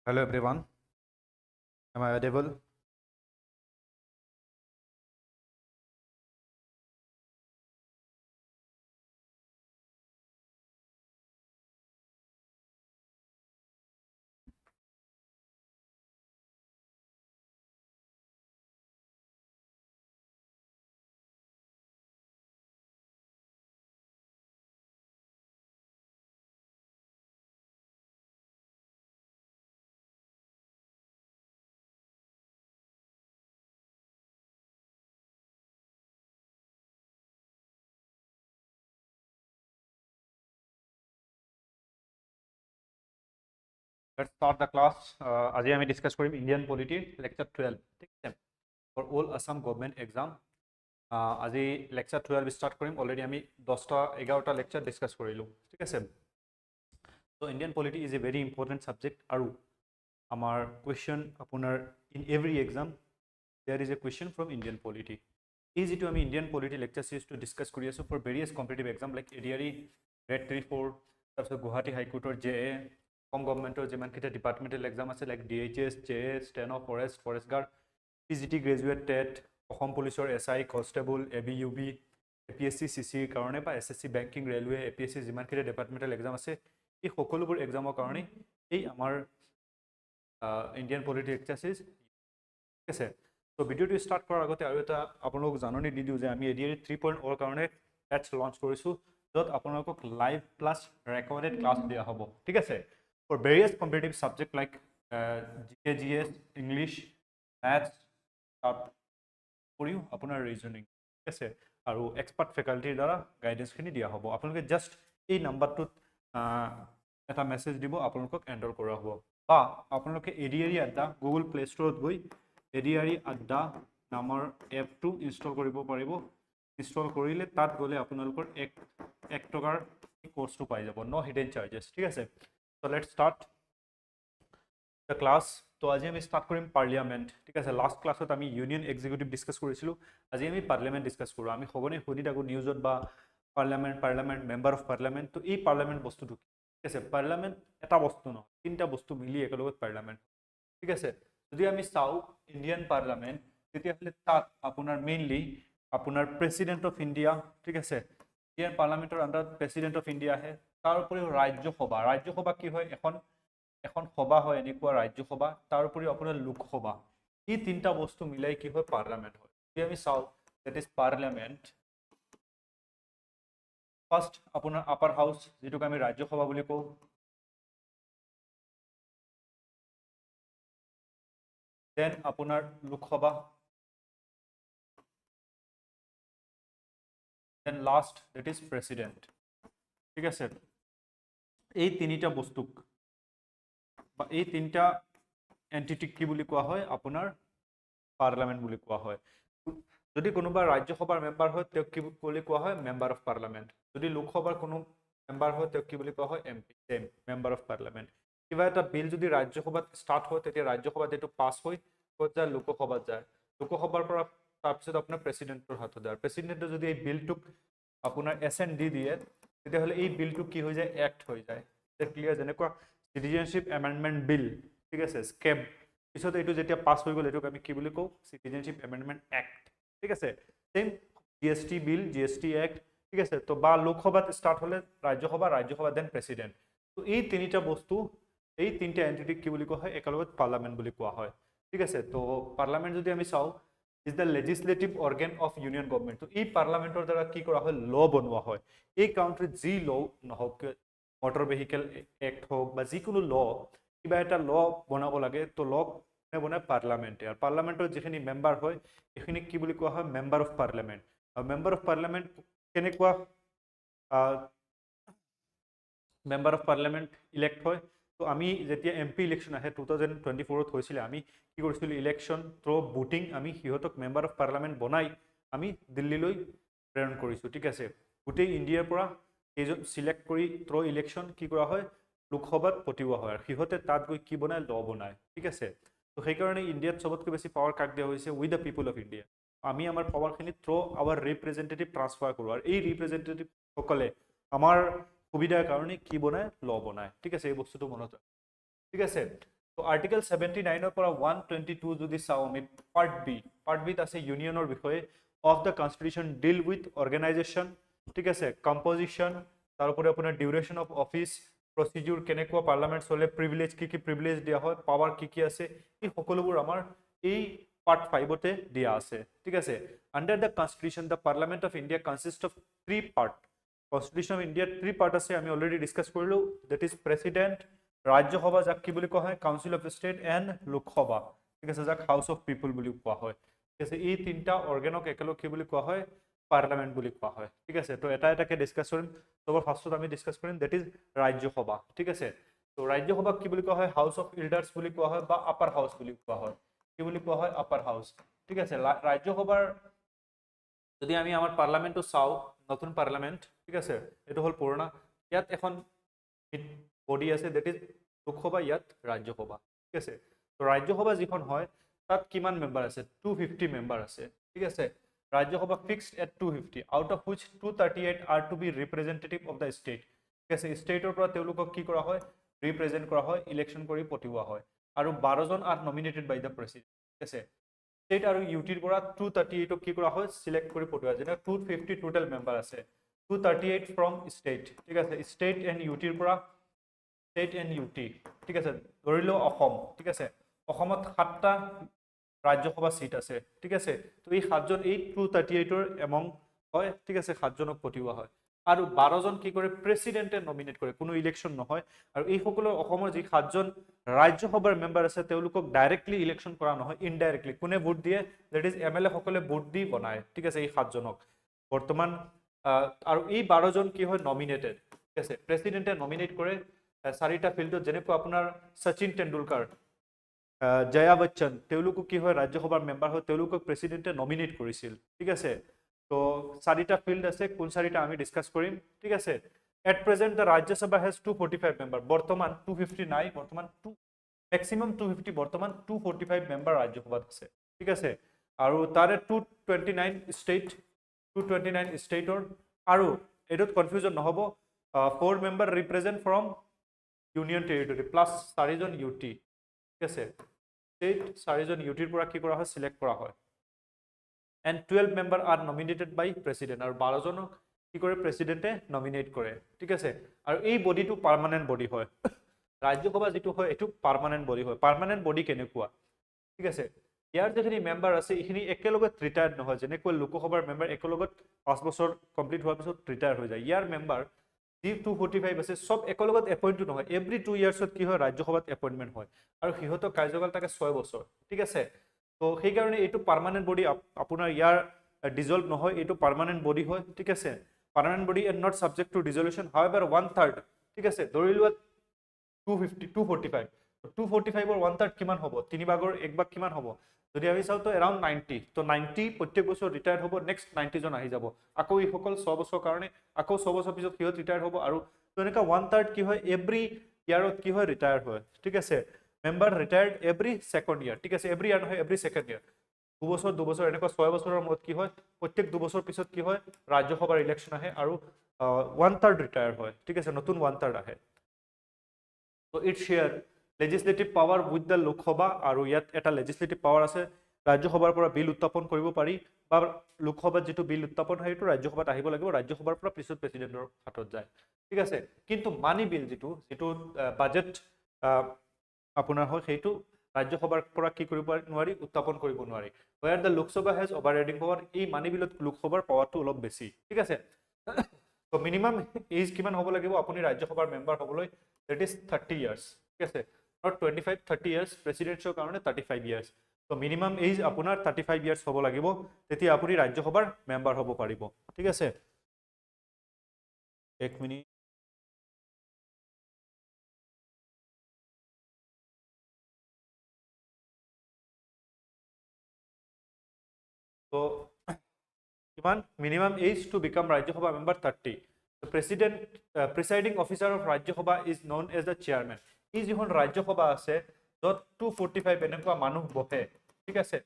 Hello everyone, am I audible? Let's start the class. আজি আমি discuss কৰিম Indian Polity Lecture 12 ঠিক আছে for all Assam Government Exam. আজি Lecture 12 start কৰিম. Already আমি 10টা 11টা lecture discuss কৰিলো ঠিক আছে. So Indian Polity is a very important subject আৰু আমাৰ question আপোনাৰ in every exam there is a question from Indian Polity. এই যেটো আমি Indian Polity Lecture Series to discuss কৰি আছো for various competitive exam like ADRE 3.0 তাৰপিছত গুৱাহাটী হাই কোৰ্টৰ JA Assam governmentor যেমান কিটা departmental exam আছে like DHS, JS, Steno, Forest Guard, PGT graduate TET, Assam Police SI, Constable, ABUB, APSC, CC কাৰণে বা SSC Banking, Railway, APSC যেমান কিটা departmental exam আছে এই সকলোবোৰ এক্সামৰ কাৰণে এই আমাৰ Indian Polity Lecture Series ঠিক আছে তো ভিডিওটো স্টাৰ্ট কৰাৰ আগতে আৰু এটা আপোনালোক জাননী দি দিও যে আমি ADRE 3.0 কাৰণে ব্যাচ লঞ্চ কৰিছো যত আপোনালোকক লাইভ প্লাস ৰেকৰ্ডেড ক্লাস দিয়া হ'ব ঠিক আছে for various competitive subjects like GKGS, English, Maths, for you আপোনাৰ reasoning ঠিক আছে আৰু expert faculty দ্বাৰা গাইডেন্স খিনি দিয়া হ'ব আপোনালোকে জাস্ট এই নাম্বাৰটোত এটা মেসেজ দিব আপোনালোকক এনৰোল কৰা হ'ব বা আপোনালোকে ADRE আড্ডা Google Play Store গৈ ADRE আড্ডা নামৰ এপটো ইনষ্টল কৰিব পাৰিব ইনষ্টল কৰিলে তাত গলে আপোনালোকৰ 1 টকাৰ কোৰ্সটো পাই যাব নো হিডেন চাৰ্জেস ঠিক আছে So let's start the class. So আজি আমি start কৰিম parliament ঠিক আছে last classত আমি union executive discuss কৰিছিলো আজি আমি parliament discuss কৰো আমি সগনে হদি থাকো নিউজত বা parliament member of parliament তো এই parliament বস্তুটো ঠিক আছে parliament এটা বস্তু ন তিনটা বস্তু মিলি একেলগত parliament ঠিক আছে যদি আমি চাও ইন্ডিয়ান parliament তেতিয়া হলে তাত আপোনাৰ মেইনলি আপোনাৰ প্ৰেসিডেন্ট অফ ইন্ডিয়া ঠিক আছে ইন্ডিয়ান parliamenতৰ আন্ডাৰ প্ৰেসিডেন্ট অফ ইন্ডিয়া আছে তাৰ উপৰি ৰাজ্যসভা কি হয় এখন সভা হয় এনেকুৱা ৰাজ্যসভা তাৰ উপৰি আপোনাৰ লোকসভা এই তিনটা বস্তু মিলাই কি হয় পাৰ্লিয়ামেন্ট হয় যদি আমি চাও দ্যাট ইজ পাৰ্লিয়ামেন্ট ফাৰ্স্ট আপোনাৰ আপাৰ হাউস যেটোক আমি ৰাজ্যসভা বুলি কও দেন আপোনাৰ Lok Sabha then last that is president ঠিক আছে এই তিনিটা বস্তুক বা এই তিনটা এন্টিটিক কি বুলি কোৱা হয় আপোনাৰ পাৰ্লিয়ামেন্ট বুলি কোৱা হয় যদি কোনোবা ৰাজ্যসভাৰ মেম্বাৰ হয় তেওঁক কি বুলি কোৱা হয় মেম্বাৰ অফ পাৰ্লিয়ামেন্ট যদি লোকসভাৰ কোনো মেম্বাৰ হয় তেওঁক কি বুলি কোৱা হয় MP same member of parliament কিবা এটা বিল যদি ৰাজ্যসভাত স্টাৰ্ট হয় তেতিয়া ৰাজ্যসভাত এটো পাস হৈ ক'ত যায় লোকসভাত যায় লোকসভাৰ পৰা তাৰপিছত আপোনাৰ প্ৰেসিডেন্টৰ হাতত যায় প্ৰেসিডেন্টে যদি এই বিলটোক আপোনাৰ এসএন দি দিয়ে তেতিয়া হলে এই বিলটো কি হৈ যায় এক্ট হৈ যায় ক্লিয়াৰ যেনেকুৱা সিটিজেনশিপ এমেন্ডমেন্ট বিল ঠিক আছে স্কেম পিছত এটো যেতিয়া পাস হৈ গল এটোক আমি কি বুলি কও সিটিজেনশিপ এমেন্ডমেন্ট এক্ট ঠিক আছে same GST bill GST act ঠিক আছে তো বা লোকসভাত স্টার্ট হলে ৰাজ্যসভা দেন প্ৰেসিডেন্ট তো এই তিনিটা বস্তু এই তিনটা এন্টিটি কি বুলি কোৱা হয় একেলগত পাৰ্লিয়ামেন্ট বুলি কোৱা হয় ঠিক আছে তো পাৰ্লিয়ামেন্ট যদি আমি চাও is the legislative organ of union government তো এই পাৰ্লামেন্টৰ দ্বাৰা কি কৰা হয় ল বনোৱা হয় এই কাউন্ট্ৰিত জি ল নহওক মোটৰ ভেহিকল এক্ট হোক বা যিকোনো ল কিবা এটা ল বনাব লাগে তো ল বনায় পার্লামেন্টে আর পাৰ্লামেন্টৰ যিখিনি মেম্বাৰ হয় এখিনি কি বুলি কোৱা হয় মেম্বাৰ অফ পাৰ্লামেন্ট আৰু মেম্বাৰ অফ পাৰ্লামেন্ট কেনেকুৱা মেম্বাৰ অফ পার্লামেন্ট ইলেক্ট হয় তো আমি যেতিয়া এমপি ইলেকশন আহে 2024 ত হৈছিল আমি কি কৰিছিল ইলেকশন থ্ৰু ভোটিং আমি হিহতক মেম্বাৰ অফ পাৰ্লিয়ামেন্ট বনাই আমি দিল্লীলৈ প্ৰেৰণ কৰিছো ঠিক আছে গোটেই ইন্ডিয়াৰ পৰা এজন সিলেক্ট কৰি থ্ৰু ইলেকশন কি কৰা হয় লোকসভাত পঠিওৱা হয় হিহতে তাত গৈ কি বনায় ল বনায় ঠিক আছে তো সেই কাৰণে ইন্ডিয়াত সবতকৈ বেছি পাৱাৰ কাক দিয়া হৈছে with the people of India আমি আমাৰ পাৱাৰখিনি থ্ৰু আৱাৰ ৰিপ্ৰেজেন্টেটিভ ট্ৰান্সফাৰ কৰো আৰু এই ৰিপ্ৰেজেন্টেটিভ সকলে আমাৰ সুবিধাৰ কাৰণে কি বনায় ল বনায় ঠিক আছে এই বস্তুটো মনত ঠিক আছে তো আৰ্টিকেল 79 পৰা 122 যদি চাও আমি পাৰ্ট বিত আছে ইউনিয়নৰ বিষয়ে of the constitution deal with organisation ঠিক আছে কম্পোজিশন তাৰপৰে আপোনাৰ ডিউৰেশন অফ অফিস প্ৰসিডিউৰ কেনেকুৱা পাৰ্লামেন্ট চলে প্ৰিভিলেজ কি প্ৰিভিলেজ দিয়া হয় পাৱাৰ কি আছে এই সকলোবোৰ আমাৰ এই পার্ট 5 তে দিয়া আছে ঠিক আছে under the constitution the parliament of India consist of 3 part constitution of India 3 part আছে আমি অলরেডি ডিসকাস কৰিলো দ্যাট ইজ প্ৰেসিডেন্ট ৰাজ্যসভা যাক কি বুলি কোৱা হয় council of state and Lok Sabha ঠিক আছে যাক হাউস অফ পিপল বুলি কোৱা হয় ঠিক আছে এই তিনটা অৰ্গেনক একেলগ কি বুলি কোৱা হয় পাৰ্লামেন্ট বুলি কোৱা হয় ঠিক আছে তো এটা এটাকে ডিসকাস কৰিম তো ফাৰ্স্টত আমি ডিসকাস কৰিম দ্যাট ইজ ৰাজ্যসভা ঠিক আছে তো ৰাজ্যসভাক কি বুলি কোৱা হয় হাউস অফ ইল্ডাৰ্স বুলি কোৱা হয় বা আপাৰ হাউস বুলি কোৱা হয় কি বুলি কোৱা হয় আপাৰ হাউস ঠিক আছে ৰাজ্যসভাৰ যদি আমি আমাৰ পাৰ্লামেন্টটো চাও নতুন পাৰ্লামেন্ট ঠিক আছে এটো হল পুৰণা ইয়াত এখন বডি আছে দ্যাট ইজ লোকসভা ইয়াত ৰাজ্যসভা ঠিক আছে তো ৰাজ্যসভা যিখন হয় তাত কিমান মেম্বাৰ আছে 250 মেম্বাৰ আছে ঠিক আছে Rajya Sabha fixed at 250 out of which 238 are to be representative of the state ঠিক আছে ষ্টেটৰ পৰা তেওঁলোকক কি কৰা হয় ৰিপ্ৰেজেন্ট কৰা হয় ইলেকশন কৰি পঠিওৱা হয় আৰু 12 জন are nominated by the president ঠিক আছে state আৰু UTৰ পৰা 238 কি কৰা হয় সিলেক্ট কৰি পঠিওৱা যেনে 250 টোটাল মেম্বাৰ আছে 238 from state ঠিক আছে state and UTৰ পৰা state and UT ঠিক আছে ধৰিলো অসম ঠিক আছে অসমত 7টা ৰাজ্যসভা সিট আছে ঠিক আছে তো এই 7জন এই 238 ৰ এমং হয় ঠিক আছে 7জনক পঠিওৱা হয় আৰু 12 জন কি কৰে প্ৰেসিডেন্টে নমিনেট কৰে কোনো ইলেকশন নহয় আৰু এই সকলো অসমৰ যি 7জন ৰাজ্যসভাৰ মেম্বাৰ আছে তেওঁলোকক ডাইৰেক্টলি ইলেকশন কৰা নহয় ইনডাইৰেক্টলি কোনে ভোট দিয়ে দ্যাট ইজ এমএলএ সকলে ভোট দি বনায় ঠিক আছে এই 7জনক বৰ্তমান আৰু এই 12 জন কি হয় নমিনেটেড ঠিক আছে প্ৰেসিডেন্টে নমিনেট কৰে 4টা ফিল্ডত যেনেকৈ আপোনাৰ সচিন তেণ্ডুলকাৰ জয়া বচ্চন তেওঁলোকক কি হয় ৰাজ্যসভাৰ মেম্বাৰ হয় তেওঁলোকক প্ৰেসিডেন্টে নমিনেট কৰিছিল ঠিক আছে তো 4টা ফিল্ড আছে কোন 4টা আমি ডিসকাস কৰিম ঠিক আছে at present the Rajya Sabha has 245 member বৰ্তমান 250 নাই বৰ্তমান ম্যাক্সিমাম 250 বৰ্তমান 245 মেম্বাৰ ৰাজ্যসভাত আছে ঠিক আছে আৰু তাৰে 229 ষ্টেটৰ আৰু এডত কনফিউজন নহব 4 member represent from union territory plus 4 জন ইউটি ঠিক আছে state 4 জন ইউটিৰ পৰা কি কৰা হয় সিলেক্ট কৰা হয় and 12 member are nominated by president আৰু 12 জনক কি কৰে প্ৰেসিডেন্টে নমিনেট কৰে ঠিক আছে আৰু এই বডিটো পাৰ্মানেন্ট বডি হয় ৰাজ্যসভা যেটো হয় এটো পাৰ্মানেন্ট বডি হয় পাৰ্মানেন্ট বডি কেনেকুৱা ঠিক আছে ইয়াৰ যেখিনি মেম্বাৰ আছে এখিনি একেলগে ৰিটায়াৰ্ড নহয় যেনেকৈ লোকসভাৰ মেম্বাৰ একেলগে 5 বছৰ কমপ্লিট হোৱাৰ পিছত ৰিটায়াৰ হৈ যায় ইয়াৰ মেম্বাৰ যি 245 আছে সব একেলগত এপইন্ট নহয় এভৰি 2 ইয়াৰ্ছত কি হয় ৰাজ্যসভাত এপইন্টমেন্ট হয় আৰু হিহতৰ কাৰ্যকাল থাকে 6 বছৰ ঠিক আছে তো সেই কাৰণে এইটো পাৰ্মানেন্ট বডি আপোনাৰ ইয়াৰ ডিজলভ নহয় এইটো পাৰ্মানেন্ট বডি হয় ঠিক আছে permanent body and not subject to dissolution however 1/3 ঠিক আছে ধৰিলোৱা 245 245 ৰ 1/3 কিমান হ'ব 3 ভাগৰ 1 ভাগ কিমান হ'ব যদি আমি চাও তো अराउंड 90 তো 90 প্ৰত্যেক বছৰ ৰিটায়াৰ হ'ব নেক্সট 90 জন আহি যাব আকৌ এই সকল 100 বছৰ কাৰণে আকৌ 100 বছৰ পিছত কিহত ৰিটায়াৰ হ'ব আৰু তো এনেকা 1/3 কি হয় এভৰি ইয়াৰত কি হয় ৰিটায়াৰ হয় ঠিক আছে মেম্বাৰ ৰিটায়াৰ্ড এভৰি সেকেন্ড ইয়াৰ ঠিক আছে এভৰি ইয়াৰ নহয় এভৰি সেকেন্ড ইয়াৰ 2 বছৰ এনেকা 6 বছৰৰ মত কি হয় প্ৰত্যেক 2 বছৰ পিছত কি হয় ৰাজ্যসভাৰ ইলেকশন আহে আৰু 1/3 ৰিটায়াৰ হয় ঠিক আছে নতুন 1/3 আহে তো it share legislative power with the Lok Sabha আৰু ইয়াত এটা legislative power আছে ৰাজ্যসভাৰ পৰা বিল উত্থাপন কৰিব পাৰি বা লোকসভাত যেটো বিল উত্থাপন হয় এটো ৰাজ্যসভাত আহিব লাগিব ৰাজ্যসভাৰ পৰা পিছত প্ৰেসিডেন্টৰ হাতত যায় ঠিক আছে কিন্তু মানি বিল যেটো বাজেট আপোনাৰ হয় সেইটো ৰাজ্যসভাৰ পৰা কি কৰিব নোৱাৰি উত্থাপন কৰিব নোৱাৰি where the Lok Sabha has overriding power এই মানি বিলত লোকসভাৰ পাৱাৰটো অলপ বেছি ঠিক আছে তো মিনিমাম এজ কিমান হ'ব লাগিব আপুনি ৰাজ্যসভাৰ মেম্বাৰ হ'বলৈ that is 30 years ঠিক আছে not 25 30 years প্ৰেসিডেন্টৰ কাৰণে 35 years তো মিনিমাম এজ আপোনাৰ 35 years হ'ব লাগিব তেতিয়া আপুনি ৰাজ্যসভাৰ মেম্বাৰ হ'ব পাৰিব ঠিক আছে এক মিনিট তো কিমান minimum age to become Rajya Sabha member 30 the president presiding officer of Rajya Sabha is known as the chairman এই যিখন ৰাজ্যসভা আছে যত 245 এনেকুৱা মানুহ বহে ঠিক আছে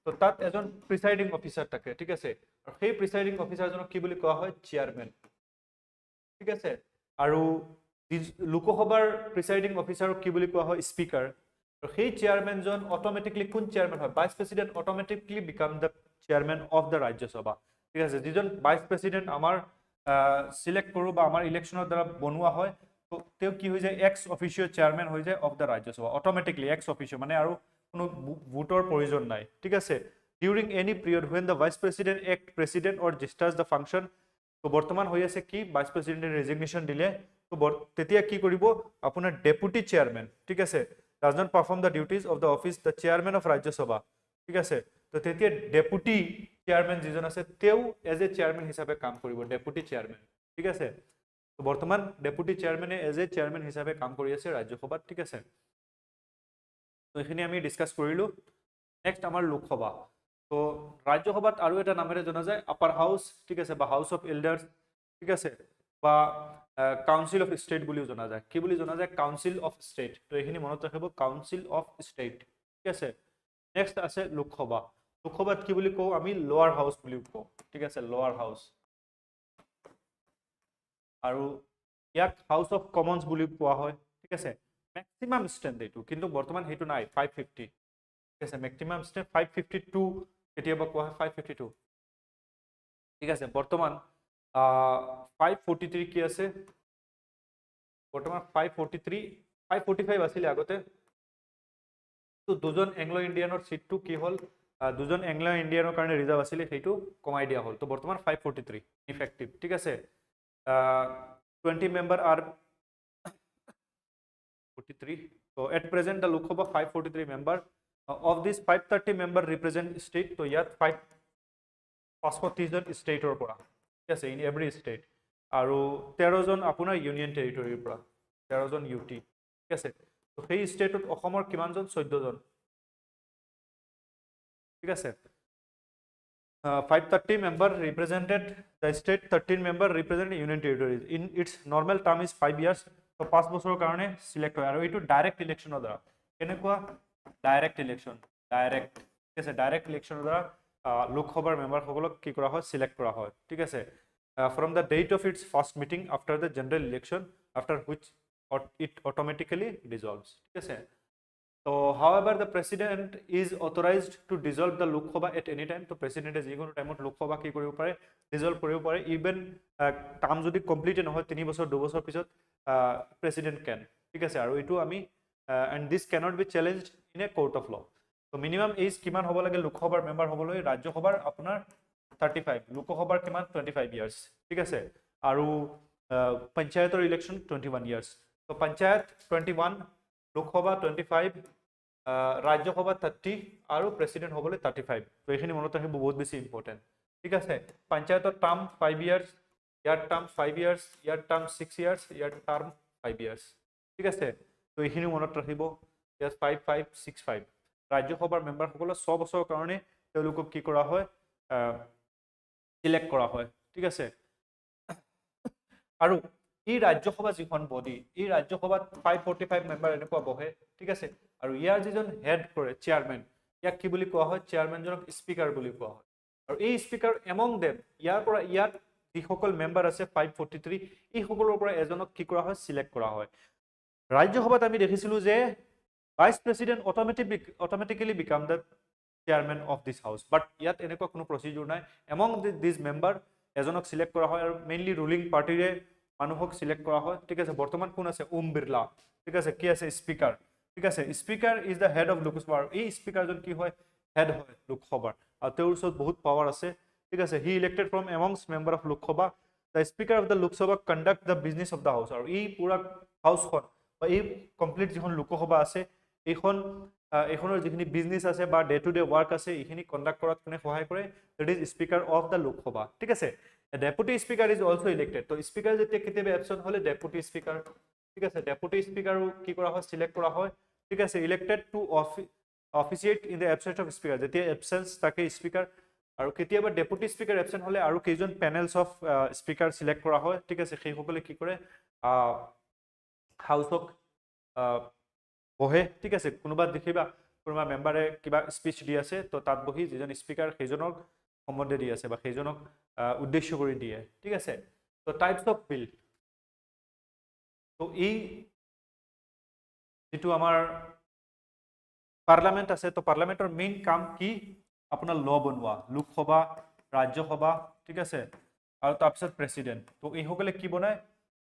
তো তাত এজন প্ৰিসাইডিং অফিচাৰ থাকে ঠিক আছে আৰু সেই প্ৰিসাইডিং অফিচাৰজনক কি বুলি কোৱা হয় চেয়াৰম্যান ঠিক আছে আৰু লোকসভাৰ প্ৰিসাইডিং অফিচাৰক কি বুলি কোৱা হয় স্পিকাৰ আৰু সেই চেয়াৰমেনজন অটোমেটিকলি কোন চেয়াৰমেন হয় vice president automatically became the chairman of the Rajya Sabha ঠিক আছে যিজন ভাইস প্ৰেসিডেন্ট আমাৰ সিলেক্ট কৰো বা আমাৰ ইলেকশনৰ দ্বাৰা বনোৱা হয় তো তেও কি হৈ যায় এক্স অফিচিয়েল চেয়াৰমেন হৈ যায় of the Rajya Sabha automatically x official মানে আৰু কোনো ভোটৰ প্ৰয়োজন নাই ঠিক আছে during any period when the vice president act president or discharge the function তো বৰ্তমান হৈ আছে কি ভাইস প্ৰেসিডেন্টে ৰেজিগনেশ্যন দিলে তো তেতিয়া কি কৰিব আপোনাৰ ডেপুটি চেয়াৰমেন ঠিক আছে does not perform the duties of the office the chairman of Rajya Sabha ঠিক আছে তো তেতিয়া ডেপুটি চেয়াৰমেন যিজন আছে তেও এজ এ চেয়াৰমেন হিচাপে কাম কৰিব ডেপুটি চেয়াৰমেন ঠিক আছে তো বৰ্তমান ডেপুটি চেয়াৰমেনে এজ এ চেয়াৰমেন হিচাপে কাম কৰি আছে ৰাজ্যসভাত ঠিক আছে তো এখিনি আমি ডিসকাস কৰিলো নেক্সট আমাৰ লোকসভা তো ৰাজ্যসভাত আৰু এটা নামেৰে জনা যায় আপাৰ হাউস ঠিক আছে বা হাউস অফ এল্ডাৰ্স ঠিক আছে বা কাউন্সিল অফ স্টেট বুলিও জনা যায় কি বুলি জনা যায় কাউন্সিল অফ স্টেট তো এখিনি মনত ৰাখিব কাউন্সিল অফ স্টেট ঠিক আছে নেক্সট আছে লোকসভা লোকসভাত কি বুলি কও আমি লোৱাৰ হাউস বুলি কও ঠিক আছে লোৱাৰ হাউস আৰু ইয়াক হাউস অফ কমন্স বুলি কোৱা হয় ঠিক আছে ম্যাক্সিমাম স্ট্ৰেন্থ এটো কিন্তু বৰ্তমান হেতু নাই 550 ঠিক আছে ম্যাক্সিমাম স্ট্ৰেন্থ 552 কেতিয়াবা কোৱা হয় 552 ঠিক আছে বৰ্তমান 543 কি আছে বৰ্তমান 545 আছিল আগতে তো দুজন এংলো ইন্ডিয়ানৰ সিটটো কি হল দুজন এংলো ইন্ডিয়ানৰ কাৰণে ৰিজাৰ্ভ আছিল সেইটো কমাই দিয়া হল তো বৰ্তমান 543 ইফেক্টিভ ঠিক আছে 20 member are 43 so at present the Lok Sabha 543 member of this 530 member represent state so yet 530 জন স্টেটৰ পৰা ঠিক আছে ইন এভৰি স্টেট আৰু 13 জন আপোনাৰ ইউনিয়ন টেৰিটৰিৰ পৰা 13 জন ইউটি ঠিক আছে তো সেই স্টেটত অসমৰ কিমান জন 14 জন ঠিক আছে 530 member represented the state 13 member represent union territories in its normal term is 5 years so 5 বছৰৰ কাৰণে সিলেক্ট হয় আৰু এটো ডাইৰেক্ট ইলেকশনৰ দ্বাৰা কেনেকুৱা ডাইৰেক্ট ইলেকশন ডাইৰেক্ট ঠিক আছে ডাইৰেক্ট ইলেকশনৰ দ্বাৰা লোকসভাৰ মেম্বাৰ সকলক কি কৰা হয় সিলেক্ট কৰা হয় ঠিক আছে from the date of its first meeting after the general election after which it automatically dissolves ঠিক আছে So, however, the president is authorized to dissolve the Lok Sabha at any time. So, president is even time Lok Sabha ki koribo pare, dissolve koribo pare. Even term jodi complete নহয় 3 বছৰ 2 বছৰ পিছত president can. ঠিক আছে আৰু এটো আমি and this cannot be challenged in a court of law. So, minimum age কিমান হ'ব লাগে লোক সভাৰ মেম্বাৰ হ'বলৈ ৰাজ্যসভাৰ আপোনাৰ 35 লোক সভাৰ কিমান 25 years ঠিক আছে আৰু পঞ্চায়তৰ election 21 years. So, panchayat 21 Lok Sabha 25 Rajya Sabha 30 আৰু প্ৰেসিডেন্ট হ'বলৈ 35 তো এখিনি মনত ৰাখিব বহুত বেছি ইম্পৰ্টেন্ট ঠিক আছে পঞ্চায়তৰ টাৰ্ম 5 years ইয়াৰ টাৰ্ম 5 years ইয়াৰ টাৰ্ম 6 years ইয়াৰ টাৰ্ম 5 years ঠিক আছে তো এখিনি মনত ৰাখিব ইয়াৰ 5565 ৰাজ্যসভাৰ মেম্বাৰ সকল 100 বছৰৰ কাৰণে তেওঁলোকক কি কৰা হয় সিলেক্ট কৰা হয় ঠিক আছে আৰু এই ৰাজ্যসভা যিখন বডি এই ৰাজ্যসভাত 545 মেম্বাৰ এনেকুৱা বহে ঠিক আছে আৰু ইয়াৰ যিজন হেড কৰে চেয়াৰমেন ইয়াক কি বুলি কোৱা হয় চেয়াৰমেনজনক স্পিকাৰ বুলি কোৱা হয় আৰু এই স্পিকাৰ এমং দেম ইয়াৰ পৰা ইয়াত যিসকল মেম্বাৰ আছে 543 এই সকলৰ পৰা এজনক কি কৰা হয় সিলেক্ট কৰা হয় ৰাজ্যসভাত আমি দেখিছিলো যে vice president automatically become the chairman of this house but ইয়াত এনেকুৱা কোনো প্ৰসিডিউৰ নাই এমং দিস মেম্বাৰ এজনক সিলেক্ট কৰা হয় আৰু মেইনলি ৰুলিং পাৰ্টিৰে মানুহক সিলেক্ট কৰা হয় ঠিক আছে বৰ্তমান কোন আছে ওম বিৰলা ঠিক আছে কি আছে স্পিকাৰ ঠিক আছে speaker is the head of Lok Sabha এই স্পিকাৰজন কি হয় হেড হয় লোকসভাৰ আৰু তেওঁৰ ওচৰত বহুত পাৱাৰ আছে ঠিক আছে he elected from amongst member of Lok Sabha the speaker of the Lok Sabha conduct the business of the house আৰু এই পুৰা হাউসখন বা এই কমপ্লিট যিখন লোকসভা আছে এইখনৰ যিখিনি বিজনেছ আছে বা ডে টু ডে ৱাৰ্ক আছে এইখিনি কণ্ডাক্ট কৰাত কোনে সহায় কৰে that is speaker of the Lok Sabha ঠিক আছে A deputy speaker is also elected. So speaker যেতিয়া কেতিয়াবা absent হলে deputy speaker ঠিক আছে deputy speaker কি কৰা হয় সিলেক্ট কৰা হয় ঠিক আছে elected to officiate in the absence of speaker যেতিয়া absence থাকে speaker আৰু কেতিয়াবা deputy speaker absent হলে আৰু কেইজন panels of speaker সিলেক্ট কৰা হয় ঠিক আছে সেই সকলে কি কৰে হাউসক বহে ঠিক আছে কোনোবা দেখিবা কোনোবা মেম্বাৰে কিবা স্পিচ দি আছে তো তাত বহি যিজন স্পিকাৰ সেইজনক সম্বন্ধে দি আছে বা সেইজনক উদ্দেশ্য কৰি দিয়ে ঠিক আছে তো টাইপস অফ বিল তো এই যেটো আমাৰ পাৰ্লামেণ্ট আছে তো পাৰ্লামেণ্টৰ মেইন কাম কি আপোনাৰ ল বনোৱা লোকসভা ৰাজ্যসভা ঠিক আছে আৰু তাৰপিছত প্ৰেসিডেন্ট তো এইসকলে কি বনায়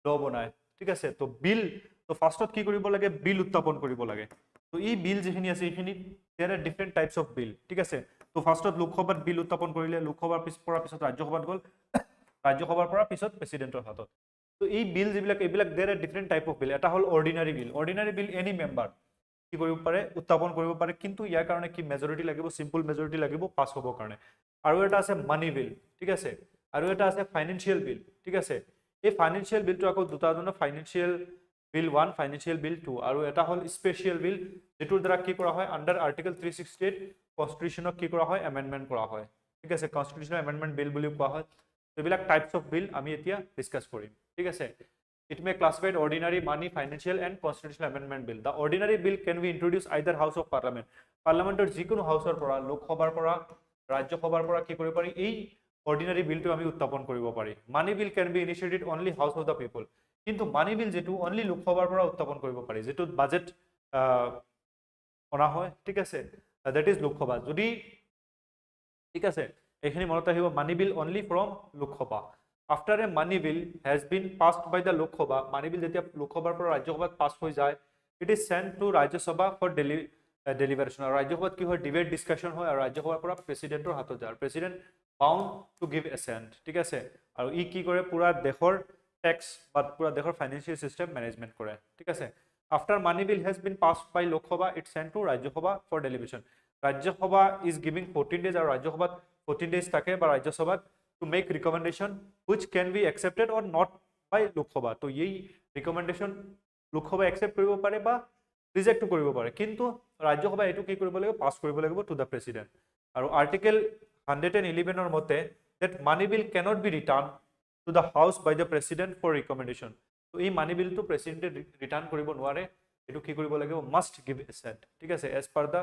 ল বনায় ঠিক আছে তো বিল তো ফাৰ্ষ্টত কি কৰিব লাগে বিল উত্থাপন কৰিব লাগে তো এই বিল যিখিনি আছে এইখিনি there are different types of bill ঠিক আছে তো ফাৰ্ষ্টত লোকসভাত বিল উত্থাপন কৰিলে লোকসভাৰ পিছত ৰাজ্যসভাত গ'ল ৰাজ্যসভাৰ পৰা পিছত প্ৰেসিডেন্টৰ হাতত তো এই বিল যিবিলাক এইবিলাক there are different type of bill এটা হল অৰ্ডিনাৰী বিল এনি মেম্বাৰ কি কৰিব পাৰে উত্থাপন কৰিব পাৰে কিন্তু ইয়াৰ কাৰণে কি মেজৰিটি লাগিব সিম্পল মেজৰিটি লাগিব পাস হ'ব কাৰণে আৰু এটা আছে মানি বিল ঠিক আছে আৰু এটা আছে ফাইনান্সিয়েল বিল ঠিক আছে এই ফাইনান্সিয়েল বিলটো আকৌ দুটা ধৰণৰ ফাইনান্সিয়েল বিল 1 ফাইনান্সিয়েল বিল 2 আৰু এটা হল স্পেশাল বিল যেটোৰ দ্বাৰা কি কৰা হয় আন্ডাৰ আৰ্টিকেল 368 কনস্টিটিউশনক কি কৰা হয় এমেন্ডমেন্ট কৰা হয় ঠিক আছে কনস্টিটিউশনাল এমেন্ডমেন্ট বিল বুলি কোৱা হয় এইবিলাক টাইপস অফ বিল আমি এতিয়া ডিসকাস কৰিম ঠিক আছে It may classify ordinary, money, financial, and constitutional amendment bill. The ordinary bill can be introduced either House of Parliament. Parliament or যিকোনো হাউসৰ পৰা লোকসভাৰ পৰা ৰাজ্যসভাৰ পৰা কি কৰিব পাৰি এই ordinary bill টো আমি উত্থাপন কৰিব পাৰি money bill can be initiated only House of the People কিন্তু money bill যেটো only লোকসভাৰ পৰা উত্থাপন কৰিব পাৰি যেটো বাজেট অনা হয় ঠিক আছে that is লোকসভা যদি ঠিক আছে এখানে মনত আহিব money bill only from Lok Sabha After a money bill has been passed by the Lok Sabha, money bill যেতিয়া লোকসভাৰ পৰা ৰাজ্যসভাত পাস হৈ যায় it is sent to Rajya Sabha for deliberation আৰু ৰাজ্যসভাত কি হয় ডিবেট ডিসকাশন হয় আৰু ৰাজ্যসভাৰ পৰা প্ৰেসিডেন্টৰ হাতত যায় president bound to give assent ঠিক আছে আৰু ই কি কৰে পুৰা দেশৰ ট্যাক্স বা পুৰা দেশৰ ফাইনান্সিয়েল সিস্টেম ম্যানেজমেন্ট কৰে ঠিক আছে After money bill has been passed by Lok Sabha it sent to Rajya Sabha for deliberation Rajya Sabha is giving 14 days আৰু ৰাজ্য সভাত 14 days থাকে বা ৰাজ্য সভাত to make recommendation which can be accepted or not by Lok Sabha তো এই recommendation Lok Sabha accept কৰিব পাৰে বা ৰিজেক্ট কৰিব পাৰে কিন্তু ৰাজ্য সভা এটো কি কৰিব লাগিব পাস কৰিব লাগিব to the president আৰু article 111 ৰ মতে that money bill cannot be returned to the house by the president for recommendation তো এই money bill to president return কৰিব নোৱাৰে এটো কি কৰিব লাগিব must give assent ঠিক আছে as per the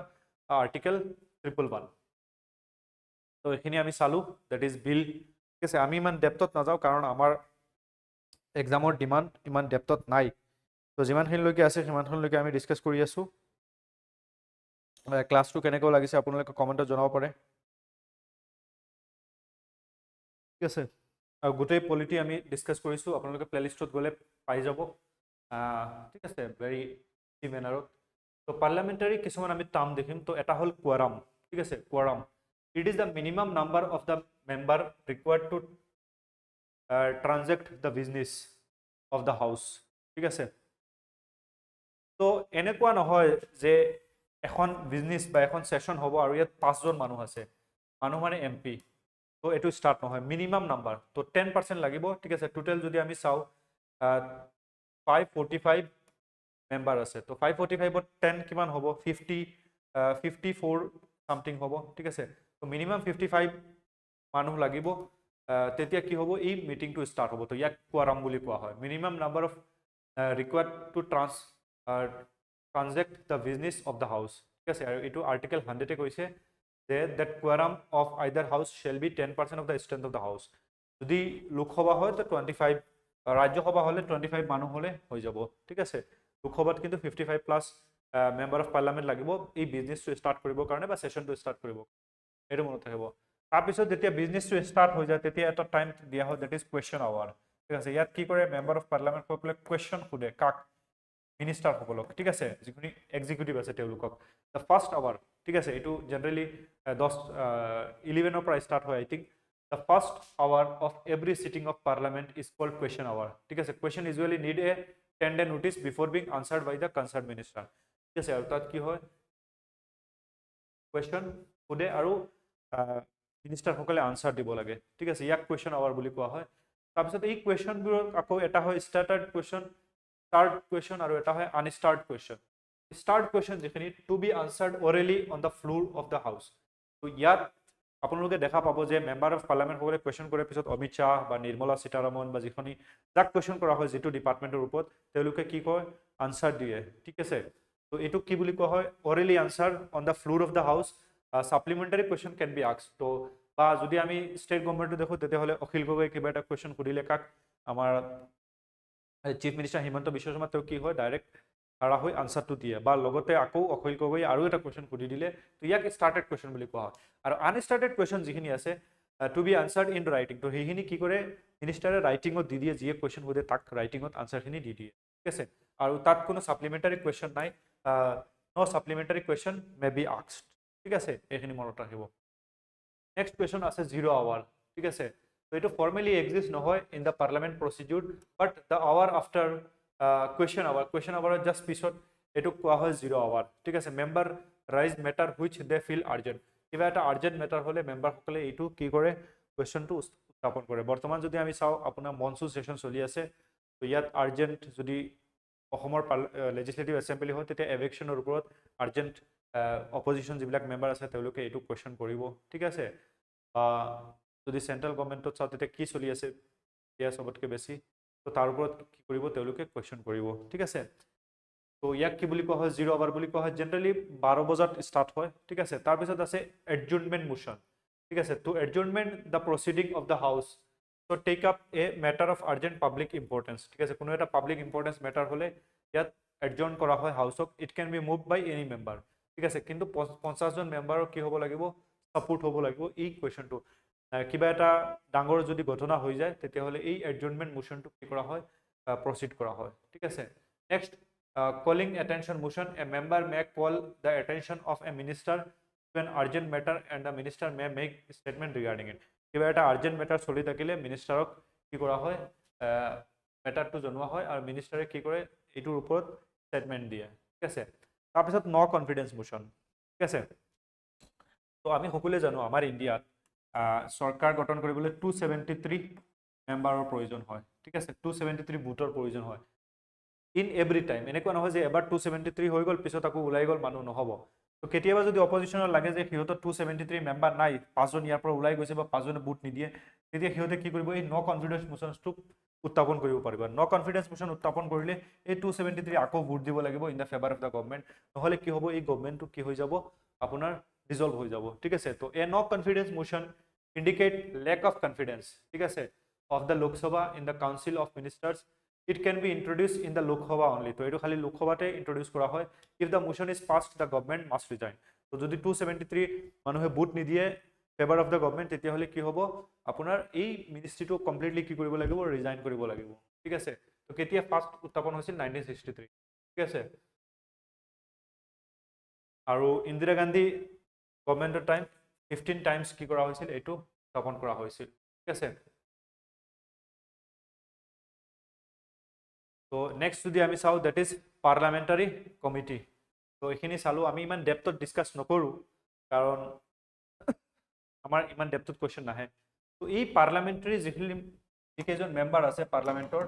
article 111 তো এখানে আমি চালু দ্যাট ইজ বিল ঠিক আছে আমি ইমান ডেপথত নাযাও কারণ আমার এক্সামৰ ডিমান্ড ইমান ডেপথত নাই তো যিমানখিনিলৈকে আছে সিমানখিনিলৈকে আমি ডিসকাস কৰি আছো ক্লাসটো কেনেকৈ লাগিছে আপোনালোকে কমেন্টত জনাব পাৰে ঠিক আছে আৰু গোটেই পলিটি আমি ডিসকাস কৰিছো আপোনালোকে প্লেলিষ্টত গলে পাই যাব ঠিক আছে ভেৰি ইজি মেনাৰত তো পাৰ্লামেন্টাৰী কিছুমান আমি টাৰ্ম দেখিম তো এটা হল কোয়ারাম ঠিক আছে কোয়ারাম It is the minimum number of the member required to transact the business of the house. ঠিক আছে তো এনেকুৱা নহয় যে এখন বিজনেস বা এখন সেশন হ'ব আৰু ইয়াত 5 জন মানুহ আছে মানুহ মানে এমপি তো এটো স্টার্ট নহয় মিনিমাম নাম্বার তো 10% লাগিব ঠিক আছে টোটাল যদি আমি চাও 545 মেম্বার আছে তো 545 ত 10 কিমান হ'ব 54 সামথিং হ'ব ঠিক আছে তো মিনিমাম 55 মানুহ লাগিব তেতিয়া কি হ'ব এই মিটিং টু স্টার্ট হ'ব তো ইয়াক কোয়ারাম বুলি কোৱা হয় minimum number of required to transact the business of the house ঠিক আছে আৰু এটো আৰ্টিকেল 100 এ কৈছে যে that quorum of either house shall be 10% of the strength of the house যদি লোকসভা হয় তো 25 ৰাজ্যসভা হলে 25 মানুহ হলে হৈ যাব ঠিক আছে লোকসভাত কিন্তু 55 প্লাস মেম্বার অফ পার্লামেন্ট লাগিব এই বিজনেস টু স্টার্ট কৰিবৰ কাৰণে বা সেশন টু স্টাৰ্ট কৰিব এটো মনত থাকিব তাৰপিছত যেতিয়া বিজনেস টু স্টার্ট হৈ যায় তেতিয়া এটা টাইম দিয়া হয় দ্যাট ইজ কোয়েশ্চন আৱাৰ ঠিক আছে ইয়াত কি কৰে মেম্বাৰ অফ পাৰ্লামেন্ট সকলে কোয়েশ্চন খুদে কাক মিনিষ্টাৰ সকলক ঠিক আছে যিখিনি এক্সিকিউটিভ আছে তেওঁলোকক দ্য ফাৰ্স্ট আৱাৰ ঠিক আছে এটো জেনাৰেলি 11 ৰ পৰা স্টাৰ্ট হয় I think the first hour of every sitting of parliament is called question hour ঠিক আছে question usually need a 10 day notice before being answered by the concerned minister ঠিক আছে আৰু তাত কি হয় কোয়েশ্চন খুদে আৰু মিনিষ্টাৰ সকলে আনসাৰ দিব লাগে ঠিক আছে ইয়াক কোয়েশ্চন আৱাৰ বুলি কোৱা হয় তাৰপিছত এই কোয়েশ্চনবোৰ আকৌ এটা হয় স্টাৰ্টাৰ্ড কোয়েশ্চন স্টাৰ্ট কোয়েশ্চন আৰু এটা হয় আনস্টাৰ্ট কোয়েশ্চন স্টাৰ্ট কোয়েশ্চন যেখিনি to be answered orally on the floor of the house তো ইয়াত আপোনালোকে দেখা পাব যে মেম্বাৰ অফ পাৰ্লামেন্ট সকলে কোয়েশ্চন কৰাৰ পিছত অমিত শাহ বা নিৰ্মলা সীতাৰমণ বা যিখিনি যাক কোয়েশ্চন কৰা হয় যেটো ডিপাৰ্টমেন্টৰ ওপৰত তেওঁলোকে কি কয় আনসাৰ দিয়ে ঠিক আছে তো এটো কি বুলি কোৱা হয় orally answer on the floor of the house supplementary question can be asked তো বা যদি আমি স্টেট গভর্নমেন্ট দেখো তেতে হলে অখিল গগৈ কিবা এটা কোয়েশ্চন খুদিলে কাক আমাৰ চিফ মিনিষ্টাৰ হিমন্ত বিশ্ব শৰ্মা তেওঁ কি হয় ডাইৰেক্ট খাৰা হৈ আনসাৰটো দিয়ে বা লগতে আকৌ অখিল গগৈ আৰু এটা কোৱেশ্চন সুধি দিলে তো ইয়াক স্টাৰ্টেড কোৱেশ্চন বুলি কোৱা হয় আৰু আনস্টাৰ্টেড কোৱেশ্চন যিখিনি আছে টু বি আনসাৰ্ড ইন ৰাইটিং তো সেইখিনি কি কৰে মিনিষ্টাৰে ৰাইটিঙত দি দিয়ে যিয়ে কোৱেশ্চন সুধে তাক ৰাইটিঙত আনসাৰখিনি দি দিয়ে ঠিক আছে আৰু তাত কোনো সাপ্লিমেন্টাৰী কোৱেশ্চন নাই নো সাপ্লিমেন্টাৰী কোৱেশ্চন মে বি আস্কড ঠিক আছে এইখিনি মনত ৰাখিব নেক্সট কোৱেশ্চন আছে 0 আৱাৰ ঠিক আছে তো এটো ফৰ্মালি এক্সিষ্ট নহয় in the parliament procedure but the hour after question hour just পিছত এটো কোৱা হয় 0 আৱাৰ ঠিক আছে member raise matter which they feel urgent কিবা এটা আৰ্জেন্ট মেটাৰ হলে মেম্বাৰ সকলে এইটো কি কৰে কোৱেশ্চনটো উত্থাপন কৰে বৰ্তমান যদি আমি চাও আপোনাৰ মনসুন সেশন চলি আছে তো ইয়াত আৰ্জেন্ট যদি অসমৰ লেজিসলেটিভ এসেম্বলি হয় তেতিয়া এভেকশনৰ ওপৰত আৰ্জেন্ট অপজিশন যিবিলাক মেম্বাৰ আছে তেওঁলোকে এইটো কোৱেশ্চন কৰিব ঠিক আছে যদি সেন্ট্ৰেল গভৰ্নমেন্টত চাও তেতিয়া কি চলি আছে ইয়া সবতকে বেছি তো তাৰ ওপৰত কি কৰিব তেওঁলোকে কোৱেশ্চন কৰিব ঠিক আছে তো ইয়াক কি বুলি কোৱা হয় 0 আৱাৰ বুলি কোৱা হয় জেনাৰেলি 12 বজাত স্টাৰ্ট হয় ঠিক আছে তাৰ পিছত আছে এডজৰ্নমেন্ট মোশন ঠিক আছে তো এডজৰ্নমেন্ট দা প্ৰসিডিং অফ দা হাউস তো take up a matter of urgent public importance ঠিক আছে কোনো এটা পাব্লিক ইম্পৰ্টেন্স ম্যাটাৰ হলে ইয়াত এডজৰ্ন কৰা হয় হাউসক it can be moved by any member ঠিক আছে কিন্তু 50 জন মেম্বাৰৰ কি হ'ব লাগিব সাপোৰ্ট হ'ব লাগিব এই কোৱেশ্চনটো কিবা এটা ডাঙৰ যদি ঘটনা হৈ যায় তেতিয়া হলে এই এডজৰ্নমেন্ট মোশনটো কি কৰা হয় প্ৰসিড কৰা হয় ঠিক আছে next calling attention motion a member may call the attention of a minister to an urgent matter and the minister may make statement regarding it কিবা এটা আৰ্জেন্ট ম্যাটাৰ চলি থাকিলে মিনিষ্টাৰক কি কৰা হয় ম্যাটাৰটো জনোৱা হয় আৰু মিনিষ্টাৰে কি কৰে এইটোৰ ওপৰত স্টেটমেন্ট দিয়ে ঠিক আছে তাৰ পিছত নো কনফিডেন্স মোশন ঠিক আছে তো আমি সকলোৱে জানো আমাৰ ইণ্ডিয়াত সৰকাৰ গঠন কৰিবলৈ 273 মেম্বাৰৰ প্ৰয়োজন হয় ঠিক আছে 273 ভোটৰ প্ৰয়োজন হয় ইন এভৰি টাইম এনেকুৱা নহয় যে এবাৰ 273 হৈ গল পিছত আকৌ ওলাই গল মানুহ নহব তো কেতিয়াবা যদি অপজিশনৰ লাগে যে সিহঁতৰ 273 মেম্বাৰ নাই পাঁচজন ইয়াৰ পৰা ওলাই গৈছে বা পাঁচজনে ভোট নিদিয়ে তেতিয়া সিহঁতে কি কৰিব এই নো কনফিডেন্স মোশনটো উত্থাপন কৰিব পাৰিব নো কনফিডেন্স মোশন উত্থাপন কৰিলে এই 273 আকৌ ভোট দিব লাগিব in the favour of the government নহলে কি হ'ব এই গভৰ্নমেন্টটো কি হৈ যাব আপোনাৰ ডিসলভ হৈ যাব ঠিক আছে তো a no confidence motion indicate lack of confidence ঠিক আছে of the Lok Sabha in the Council of Ministers it can be introduced in the Lok Sabha only তো এটো খালি লোক সভাতে ইন্ট্রোডিউস কৰা হয় if the motion is passed the government must resign তো যদি 273 মানুহে ভোট নিদিয়ে ফেভার অফ দা গভর্নমেন্ট তেতিয়া হলে কি হ'ব আপোনাৰ এই মিনিষ্ট্ৰিটো কমপ্লিটলি কি কৰিব লাগিব ৰিজাইন কৰিব লাগিব ঠিক আছে তো কেতিয়া ফাৰ্স্ট উত্থাপন হৈছিল 1963 ঠিক আছে আৰু ইন্দিৰা গান্ধী গভৰ্নমেন্টৰ টাইম 15 টাইমস কি কৰা হৈছিল এটো স্থাপন কৰা হৈছিল ঠিক আছে তো নেক্সট যদি আমি চাও দ্যাট ইজ পার্লামেন্টারি কমিটি তো এখিনি চালো আমি ইমান ডেপথত ডিসকাস নকৰো কাৰণ আমাৰ ইমান ডেপথত কোৱেশ্চন নাহে তো এই পাৰ্লামেন্টাৰি যিকেইজন মেম্বাৰ আছে পাৰ্লামেন্টৰ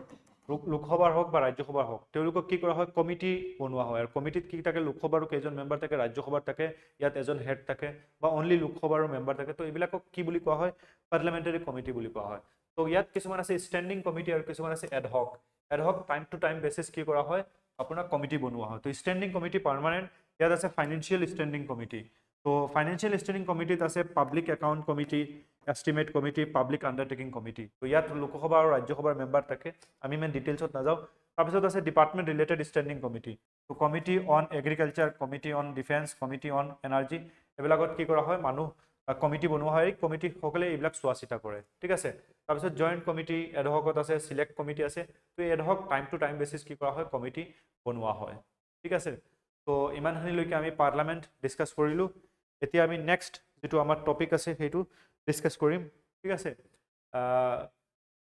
লোকসভাৰ হোক বা ৰাজ্যসভাৰ হোক তেওঁলোকক কি কৰা হয় কমিটি বনোৱা হয় আৰু কমিটিত কি থাকে লোকসভাৰো কেইজন মেম্বাৰ থাকে ৰাজ্যসভাৰ থাকে ইয়াত এজন হেড থাকে বা অনলি লোকসভাৰো মেম্বাৰ থাকে তো এইবিলাকক কি বুলি কোৱা হয় পাৰ্লামেন্টাৰী কমিটি বুলি কোৱা হয় তো ইয়াত কিছুমান আছে ষ্টেণ্ডিং কমিটি আৰু কিছুমান আছে ad hoc time to time basis কি কৰা হয় আপোনাৰ কমিটি বনোৱা হয় তো ষ্টেণ্ডিং কমিটি পাৰ্মানেন্ট ইয়াত আছে ফাইনেন্সিয়েল ষ্টেণ্ডিং কমিটি তো ফাইনেন্সিয়েল ষ্টেণ্ডিং কমিটিত আছে public account committee estimate committee public undertaking committee তো ইয়াত লোকসভা আৰু ৰাজ্যসভাৰ মেম্বাৰ থাকে আমি ইমান ডিটেইলছত নাযাওঁ তাৰপিছত আছে ডিপাৰ্টমেন্ট ৰিলেটেড ষ্টেণ্ডিং কমিটি তো committee on agriculture committee on defence committee on energy এবিলাকত কি কৰা হয় মানুহ কমিটি বনোৱা হয় কমিটি সকলে এইবিলাক চোৱা চিতা কৰে ঠিক আছে তাৰপিছত জয়েন্ট কমিটি এডহকত আছে সিলেক্ট কমিটি আছে তো ad hoc time to time basis কি কৰা হয় কমিটি বনোৱা হয় ঠিক আছে তো ইমানখিনিলৈকে আমি পাৰ্লামেন্ট ডিসকাস কৰিলো এতিয়া আমি নেক্সট যেটো আমাৰ টপিক আছে সেইটো ডিসকাস কৰিম ঠিক আছে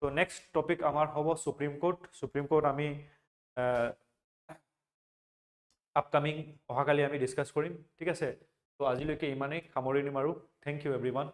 তো নেক্সট টপিক আমাৰ হ'ব সুপ্ৰিম কোৰ্ট আমি আপকামিং অহাকালি আমি ডিসকাস কৰিম ঠিক আছে তো আজিলৈকে ইমানেই সামৰণি মাৰো থ্যাংক ইউ এভৰিওয়ান